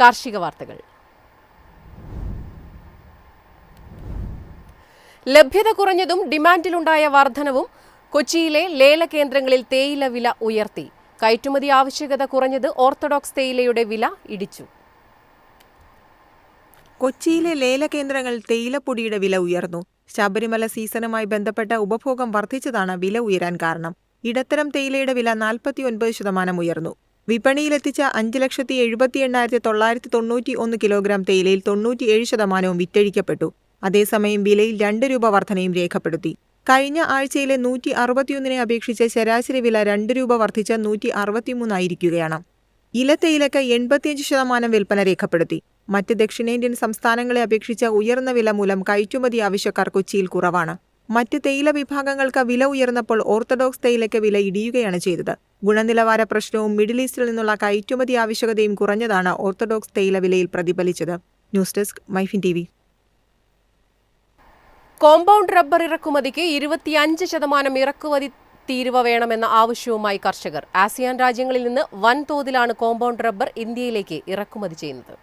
കാർഷിക വാർത്തകൾ. ലഭ്യത കുറഞ്ഞതും ഡിമാൻഡിലുണ്ടായ വർധനവും കൊച്ചിയിലെ ലേല കേന്ദ്രങ്ങളിൽ തേയില വില ഉയർത്തി. കയറ്റുമതി ആവശ്യകത കുറഞ്ഞത് ഓർത്തഡോക്സ് തേയിലയുടെ വില ഇടിച്ചു. കൊച്ചിയിലെ ലേല കേന്ദ്രങ്ങളിൽ തേയിലപ്പൊടിയുടെ വില ഉയർന്നു. ശബരിമല സീസണുമായി ബന്ധപ്പെട്ട ഉപഭോഗം വർദ്ധിച്ചതാണ് വില ഉയരാൻ കാരണം. ഇടത്തരം തേയിലയുടെ വില 49% ഉയർന്നു. വിപണിയിലെത്തിച്ച 5,78,991 കിലോഗ്രാം തേയിലയിൽ 97% വിറ്റഴിക്കപ്പെട്ടു. അതേസമയം വിലയിൽ 2 രൂപ വർധനയും രേഖപ്പെടുത്തി. കഴിഞ്ഞ ആഴ്ചയിലെ 161 അപേക്ഷിച്ച് ശരാശരി വില 2 രൂപ വർദ്ധിച്ച് 163 ആയിരിക്കുകയാണ്. ഇലത്തേയിലയ്ക്ക് 85% വിൽപ്പന രേഖപ്പെടുത്തി. മറ്റ് ദക്ഷിണേന്ത്യൻ സംസ്ഥാനങ്ങളെ അപേക്ഷിച്ച് ഉയർന്ന വില മൂലം കയറ്റുമതി ആവശ്യക്കാർ കൊച്ചിയിൽ കുറവാണ്. മറ്റ് തേയില വിഭാഗങ്ങൾക്ക് വില ഉയർന്നപ്പോൾ ഓർത്തഡോക്സ് തേയിലയ്ക്ക് വില ഇടിയുകയാണ് ചെയ്തത്. ഗുണനിലവാര പ്രശ്നവും മിഡിൽ ഈസ്റ്റിൽ നിന്നുള്ള കയറ്റുമതി ആവശ്യകതയും കുറഞ്ഞതാണ് ഓർത്തഡോക്സ് തേയില വിലയിൽ പ്രതിഫലിച്ചത്. News desk MyFin TV. Compound rubber ഇറക്കുമതിക്ക് 25% ഇറക്കുമതി തീരുവ വേണമെന്ന ആവശ്യവുമായി കർഷകർ. ആസിയാൻ രാജ്യങ്ങളിൽ നിന്ന് വൻതോതിലാണ് കോമ്പൗണ്ട് റബ്ബർ ഇന്ത്യയിലേക്ക് ഇറക്കുമതി ചെയ്യുന്നത്.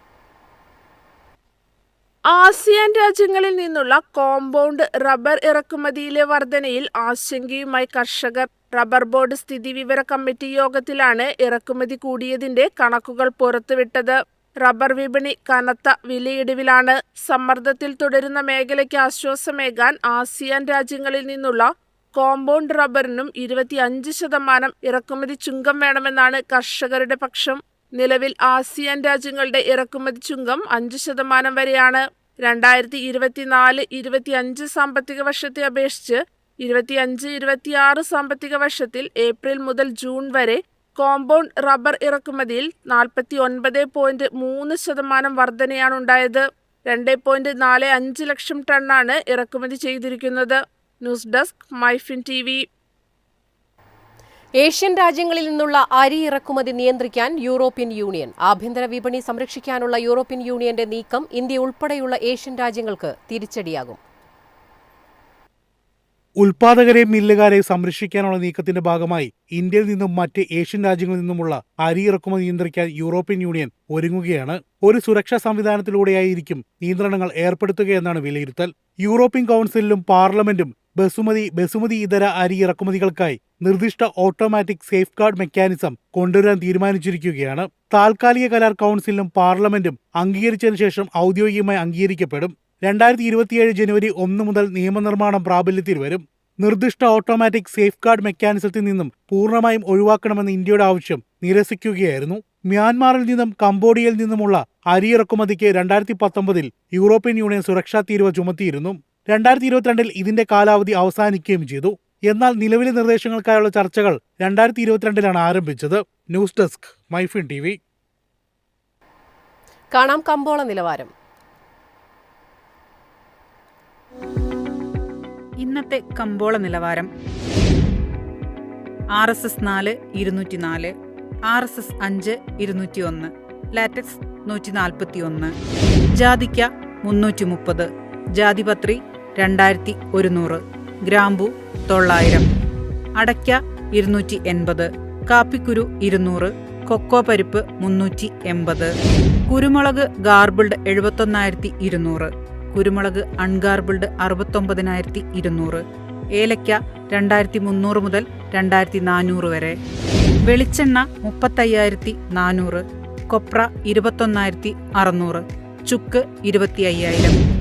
ആസിയാൻ രാജ്യങ്ങളിൽ നിന്നുള്ള കോമ്പൗണ്ട് റബ്ബർ ഇറക്കുമതിയിലെ വർധനയിൽ ആശങ്കയുമായി കർഷകർ. റബ്ബർ ബോർഡ് സ്ഥിതിവിവര കമ്മിറ്റി യോഗത്തിലാണ് ഇറക്കുമതി കൂടിയതിന്റെ കണക്കുകൾ പുറത്തുവിട്ടത്. റബ്ബർ വിപണി കനത്ത വിലയിടിവിലാണ്. സമ്മർദ്ദത്തിൽ തുടരുന്ന മേഖലയ്ക്ക് ആശ്വാസമേകാൻ ആസിയാൻ രാജ്യങ്ങളിൽ നിന്നുള്ള കോമ്പൗണ്ട് റബ്ബറിനും 25% ഇറക്കുമതി ചുങ്കം വേണമെന്നാണ് കർഷകരുടെ പക്ഷം. നിലവിൽ ആസിയാൻ രാജ്യങ്ങളുടെ ഇറക്കുമതി ചുങ്കം 5% വരെയാണ്. 2024-25 സാമ്പത്തിക വർഷത്തെ അപേക്ഷിച്ച് 25-26 സാമ്പത്തിക വർഷത്തിൽ ഏപ്രിൽ മുതൽ ജൂൺ വരെ കോമ്പൗണ്ട് റബ്ബർ ഇറക്കുമതിയിൽ 49.3% വർധനയാണുണ്ടായത്. 2.45 ലക്ഷം ടണ്ണാണ് ഇറക്കുമതി ചെയ്തിരിക്കുന്നത്. News desk MyFin TV. Asian രാജ്യങ്ങളിൽ നിന്നുള്ള അരി ഇറക്കുമതി നിയന്ത്രിക്കാൻ യൂറോപ്യൻ യൂണിയൻ. ആഭ്യന്തര വിപണി സംരക്ഷിക്കാനുള്ള യൂറോപ്യൻ യൂണിയന്റെ നീക്കം ഇന്ത്യ ഉൾപ്പെടെയുള്ള ഏഷ്യൻ രാജ്യങ്ങൾക്ക് തിരിച്ചടിയാകും. ഉൽപാദകരെയും മില്ലുകാരെയും സംരക്ഷിക്കാനുള്ള നീക്കത്തിന്റെ ഭാഗമായി ഇന്ത്യയിൽ നിന്നും മറ്റ് ഏഷ്യൻ രാജ്യങ്ങളിൽ നിന്നുമുള്ള അരി ഇറക്കുമതി നിയന്ത്രിക്കാൻ യൂറോപ്യൻ യൂണിയൻ ഒരുങ്ങുകയാണ്. ഒരു സുരക്ഷാ സംവിധാനത്തിലൂടെയായിരിക്കും നിയന്ത്രണങ്ങൾ ഏർപ്പെടുത്തുകയെന്നാണ് വിലയിരുത്തൽ. യൂറോപ്യൻ കൗൺസിലും പാർലമെന്റും ബസുമതി ഇതര അരി ഇറക്കുമതികൾക്കായി നിർദ്ദിഷ്ട ഓട്ടോമാറ്റിക് സേഫ് ഗാർഡ് മെക്കാനിസം കൊണ്ടുവരാൻ തീരുമാനിച്ചിരിക്കുകയാണ്. താൽക്കാലിക കരാർ കൗൺസിലും പാർലമെന്റും അംഗീകരിച്ചതിനു ശേഷം ഔദ്യോഗികമായി അംഗീകരിക്കപ്പെടും. 2027 ജനുവരി 1 മുതൽ നിയമനിർമ്മാണം പ്രാബല്യത്തിൽ വരും. നിർദ്ദിഷ്ട ഓട്ടോമാറ്റിക് സേഫ് ഗാർഡ് മെക്കാനിസത്തിൽ നിന്നും പൂർണ്ണമായും ഒഴിവാക്കണമെന്ന ഇന്ത്യയുടെ ആവശ്യം നിരസിക്കുകയായിരുന്നു. മ്യാൻമാറിൽ നിന്നും കംബോഡിയയിൽ നിന്നുമുള്ള അരി ഇറക്കുമതിക്ക് 2019 യൂറോപ്യൻ യൂണിയൻ സുരക്ഷാ തീരുവ ചുമത്തിയിരുന്നു. 2022 ഇതിന്റെ കാലാവധി അവസാനിക്കുകയും ചെയ്തു. എന്നാൽ നിലവിലെ നിർദ്ദേശങ്ങൾക്കായുള്ള ചർച്ചകൾ 2022 ആരംഭിച്ചത്. News desk MyFin TV. കാണാം കമ്പോള നിലവാരം. ഇന്നത്തെ കമ്പോള നിലവാരം. RSS 4 204, RSS 5 201, ലാറ്റക്സ് 141, ജാതിക്ക 330, ജാതിപത്രി 2100, ഗ്രാമ്പു 900, അടയ്ക്ക 280, കാപ്പിക്കുരു 200, കൊക്കോ പരിപ്പ് 380, കുരുമുളക് ഗാർബിൾഡ് 71,200, കുരുമുളക് അൺഗാർബിൾഡ് 69,200, ഏലയ്ക്ക 2,300 മുതൽ 2,400 വരെ, വെളിച്ചെണ്ണ 35,400, കൊപ്ര 21,600, ചുക്ക് 25,000.